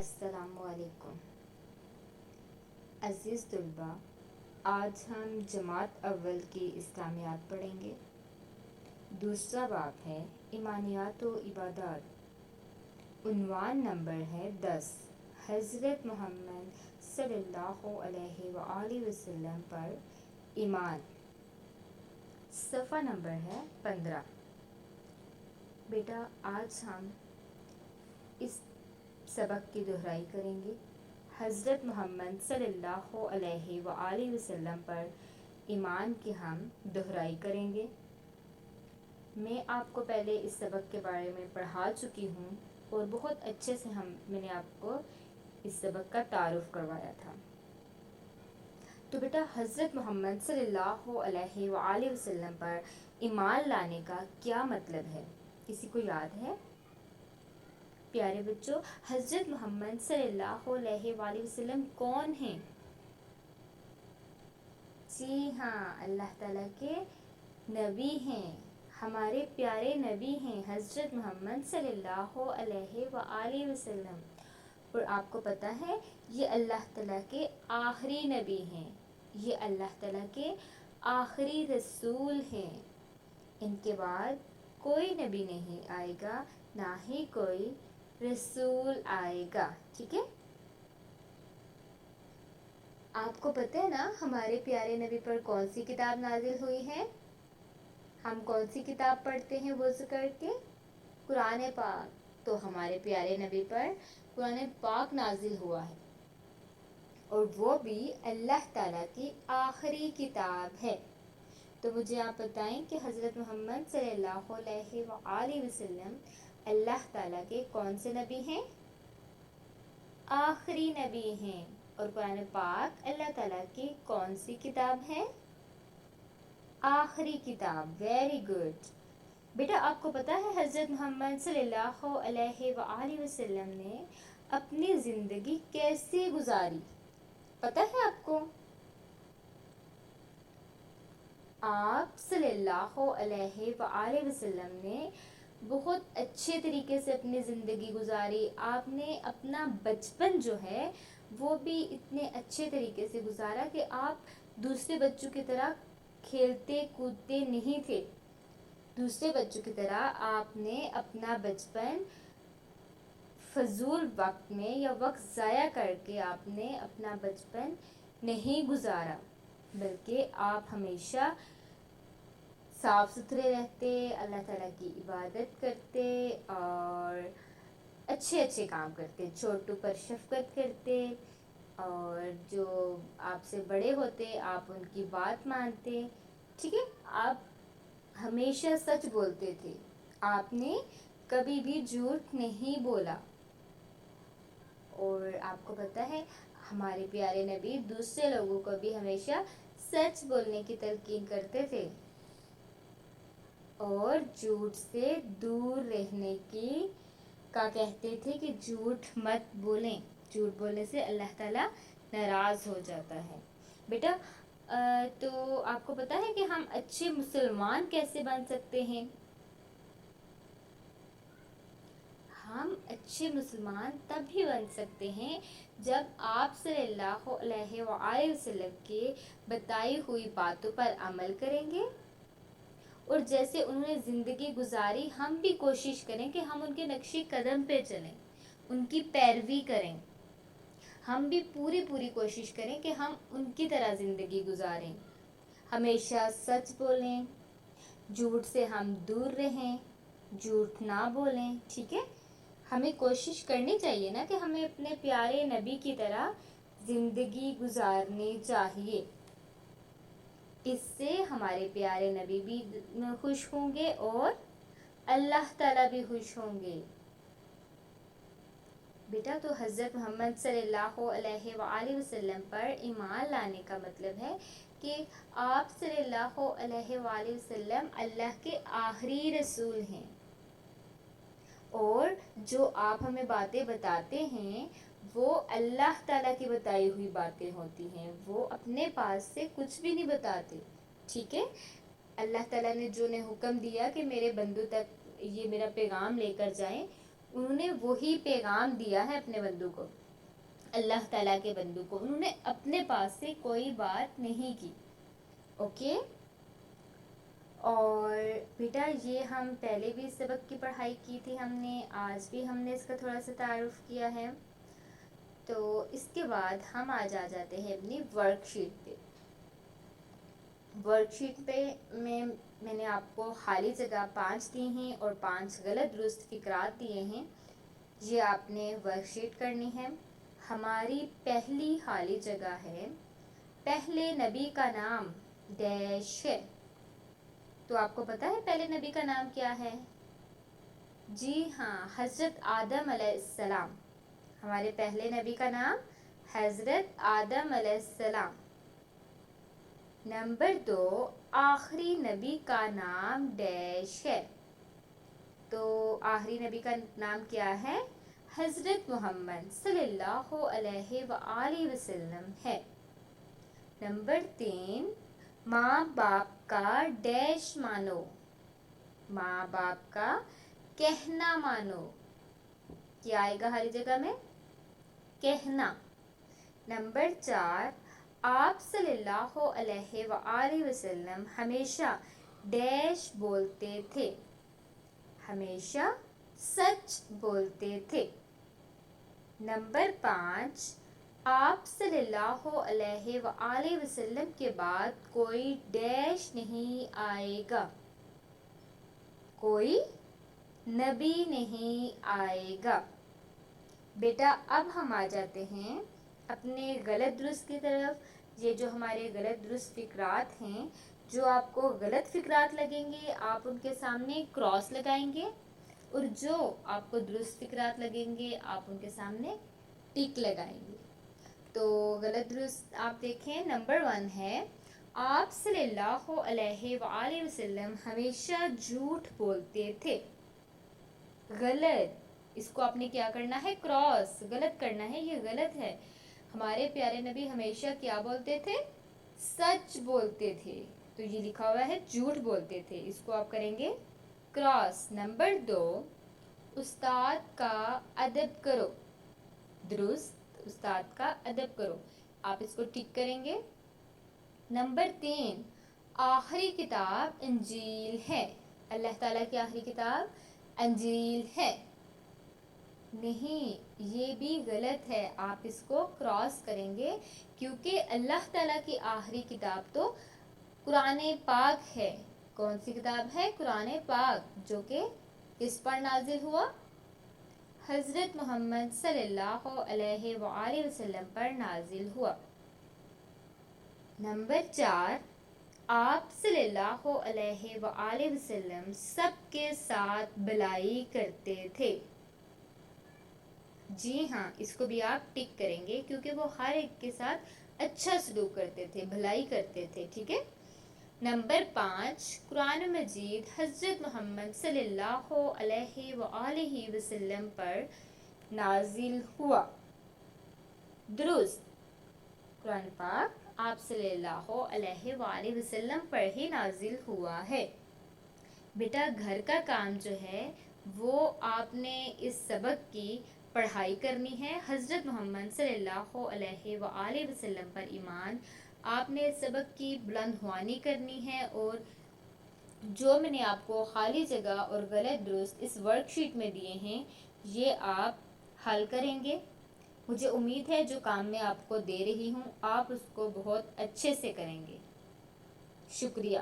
अस्सलाम वालेकुम अज़ीज़ तलबा, आज हम जमात अव्वल की इस्लामियात पढ़ेंगे। दूसरा बाब है ईमानियात व इबादात। उन्वान नंबर है 10। हज़रत मोहम्मद सल्लल्लाहु अलैहि वसल्लम पर ईमान। सफ़ा नंबर है 15। बेटा, आज हम इस सबक की दोहराई करेंगे। हज़रत मोहम्मद सल्लल्लाहु अलैहि वसल्लम पर ईमान की हम दोहराई करेंगे। मैं आपको पहले इस सबक के बारे में पढ़ा चुकी हूँ और बहुत अच्छे से मैंने आपको इस सबक का तारुफ करवाया था। तो बेटा, हज़रत मोहम्मद सल्लल्लाहु अलैहि वसल्लम पर ईमान लाने का क्या मतलब है, किसी को याद है? प्यारे बच्चों, हज़रत मोहम्मद सल्लल्लाहु अलैहि वसल्लम कौन हैं? जी हाँ, अल्लाह ताला के नबी हैं, हमारे प्यारे नबी हैं हज़रत मोहम्मद सल्लल्लाहु अलैहि वसल्लम। और आपको पता है, ये अल्लाह ताला के आखिरी नबी हैं, ये अल्लाह ताला के आखिरी रसूल हैं। इनके बाद कोई नबी नहीं आएगा, ना ही कोई रसूल आएगा। ठीक है? आपको पता है ना, हमारे प्यारे नबी पर कौन सी किताब नाजिल हुई है? हम कौन सी किताब पढ़ते हैं वज़ू करके? कुरान पाक। तो हमारे प्यारे नबी पर कुरान पाक नाजिल हुआ है, और वो भी अल्लाह ताला की आखिरी किताब है। तो मुझे आप बताएं कि हज़रत मोहम्मद सल्लल्लाहु अलैहि वसल्लम अल्लाह ताला के कौन से नबी हैं? आखिरी नबी हैं। और कुरान पाक अल्लाह ताला की कौन सी किताब है? आखिरी किताब। वेरी गुड बेटा, आपको पता है हज़रत मोहम्मद सल्लल्लाहु अलैहि वसल्लम ने अपनी ज़िंदगी कैसे गुजारी? पता है आपको? आप सल्लल्लाहु अलैहि वसल्लम ने बहुत अच्छे तरीके से अपनी ज़िंदगी गुजारी। आपने अपना बचपन जो है वो भी इतने अच्छे तरीके से गुजारा कि आप दूसरे बच्चों की तरह खेलते कूदते नहीं थे। दूसरे बच्चों की तरह आपने अपना बचपन फजूल वक्त में या वक्त ज़ाया करके आपने अपना बचपन नहीं गुजारा, बल्कि आप हमेशा साफ़ सुथरे रहते, अल्लाह ताला की इबादत करते और अच्छे अच्छे काम करते, छोटों पर शफ़क़त करते, और जो आपसे बड़े होते आप उनकी बात मानते। ठीक है? आप हमेशा सच बोलते थे, आपने कभी भी झूठ नहीं बोला। और आपको पता है, हमारे प्यारे नबी दूसरे लोगों को भी हमेशा सच बोलने की तलकीन करते थे और झूठ से दूर रहने की का कहते थे कि झूठ मत बोलें, झूठ बोलने से अल्लाह ताला नाराज़ हो जाता है। बेटा, तो आपको पता है कि हम अच्छे मुसलमान कैसे बन सकते हैं? हम अच्छे मुसलमान तब ही बन सकते हैं जब आप सल्लल्लाहु अलैहि वसल्लम के बताई हुई बातों पर अमल करेंगे, और जैसे उन्होंने ज़िंदगी गुजारी हम भी कोशिश करें कि हम उनके नक्शे कदम पे चलें, उनकी पैरवी करें। हम भी पूरी कोशिश करें कि हम उनकी तरह ज़िंदगी गुजारें, हमेशा सच बोलें, झूठ से हम दूर रहें, झूठ ना बोलें। ठीक है? हमें कोशिश करनी चाहिए ना कि हमें अपने प्यारे नबी की तरह ज़िंदगी गुजारनी चाहिए। इससे हमारे प्यारे नबी भी खुश होंगे और अल्लाह ताला भी खुश होंगे। बेटा, तो हज़रत मोहम्मद सल्लल्लाहु अलैहि वसल्लम पर ईमान लाने का मतलब है कि आप सल्लल्लाहु अलैहि वसल्लम अल्लाह के आखिरी रसूल हैं, और जो आप हमें बातें बताते हैं वो अल्लाह ताला की बताई हुई बातें होती हैं, वो अपने पास से कुछ भी नहीं बताते। ठीक है? अल्लाह ताला ने जो ने हुक्म दिया कि मेरे बंदों तक ये मेरा पैगाम लेकर जाएं, انہوں نے وہی پیغام دیا ہے اپنے بندوں کو، اللہ تعالیٰ کے بندوں کو، انہوں نے اپنے پاس سے کوئی بات نہیں کی. اوکے. اور بیٹا یہ ہم پہلے بھی اس سبق کی پڑھائی کی تھی ہم نے، آج بھی ہم نے اس کا تھوڑا سا تعارف کیا ہے. تو اس کے بعد ہم آج آ جاتے ہیں اپنی ورک شیٹ پہ. ورک شیٹ پہ میں نے آپ کو خالی جگہ 5 دی ہیں اور 5 غلط درست فقرات دیے ہیں. یہ آپ نے ورک شیٹ کرنی ہے. ہماری پہلی خالی جگہ ہے، پہلے نبی کا نام ڈیش ہے. تو آپ کو پتا ہے پہلے نبی کا نام کیا ہے؟ جی ہاں، حضرت آدم علیہ السلام. ہمارے پہلے نبی کا نام حضرت آدم علیہ السلام. نمبر 2، آخری نبی کا نام ڈیش ہے. تو آخری نبی کا نام کیا ہے؟ حضرت محمد صلی اللہ علیہ وآلہ وسلم ہے. نمبر 3، ماں باپ کا ڈیش مانو. ماں باپ کا کہنا مانو. کیا آئے گا ہری جگہ میں؟ کہنا. نمبر 4، آپ صلی اللہ علیہ وآلہ وسلم ہمیشہ ڈیش بولتے تھے. ہمیشہ سچ بولتے تھے. نمبر 5، آپ صلی اللہ علیہ وآلہ وسلم کے بعد کوئی ڈیش نہیں آئے گا. کوئی نبی نہیں آئے گا. بیٹا اب ہم آ جاتے ہیں اپنے غلط درست کی طرف. یہ جو ہمارے غلط درست فقرات ہیں، جو آپ کو غلط فقرات لگیں گے آپ ان کے سامنے کراس لگائیں گے، اور جو آپ کو درست فقرات لگیں گے آپ ان کے سامنے ٹک لگائیں گے. تو غلط درست آپ دیکھیں. نمبر 1 ہے، آپ صلی اللہ علیہ وآلہ وسلم ہمیشہ جھوٹ بولتے تھے. غلط. اس کو آپ نے کیا کرنا ہے؟ کراس. غلط کرنا ہے، یہ غلط ہے. ہمارے پیارے نبی ہمیشہ کیا بولتے تھے؟ سچ بولتے تھے. تو یہ لکھا ہوا ہے جھوٹ بولتے تھے، اس کو آپ کریں گے کراس. نمبر 2، استاد کا ادب کرو. درست. استاد کا ادب کرو، آپ اس کو ٹک کریں گے. نمبر 3، آخری کتاب انجیل ہے. اللہ تعالیٰ کی آخری کتاب انجیل ہے. نہیں، یہ بھی غلط ہے، آپ اس کو کراس کریں گے کیونکہ اللہ تعالیٰ کی آخری کتاب تو قرآن پاک ہے. کون سی کتاب ہے؟ قرآن پاک، جو کہ کس پر نازل ہوا؟ حضرت محمد صلی اللہ علیہ وآلہ وسلم پر نازل ہوا. نمبر 4، آپ صلی اللہ علیہ وآلہ وسلم سب کے ساتھ بھلائی کرتے تھے. جی ہاں، اس کو بھی آپ ٹک کریں گے کیونکہ وہ ہر ایک کے ساتھ اچھا سلوک کرتے تھے، بھلائی کرتے تھے. ٹھیک ہے. نمبر 5، قرآن مجید حضرت محمد صلی اللہ علیہ وآلہ وسلم پر نازل ہوا. درست. قرآن پاک آپ صلی اللہ علیہ وآلہ وسلم پر ہی نازل ہوا ہے. بیٹا گھر کا کام جو ہے وہ آپ نے اس سبق کی پڑھائی کرنی ہے. حضرت محمد صلی اللہ علیہ وآلہ وسلم پر ایمان. آپ نے اس سبق کی بلند خوانی کرنی ہے، اور جو میں نے آپ کو خالی جگہ اور غلط درست اس ورک شیٹ میں دیے ہیں یہ آپ حل کریں گے. مجھے امید ہے جو کام میں آپ کو دے رہی ہوں آپ اس کو بہت اچھے سے کریں گے. شکریہ.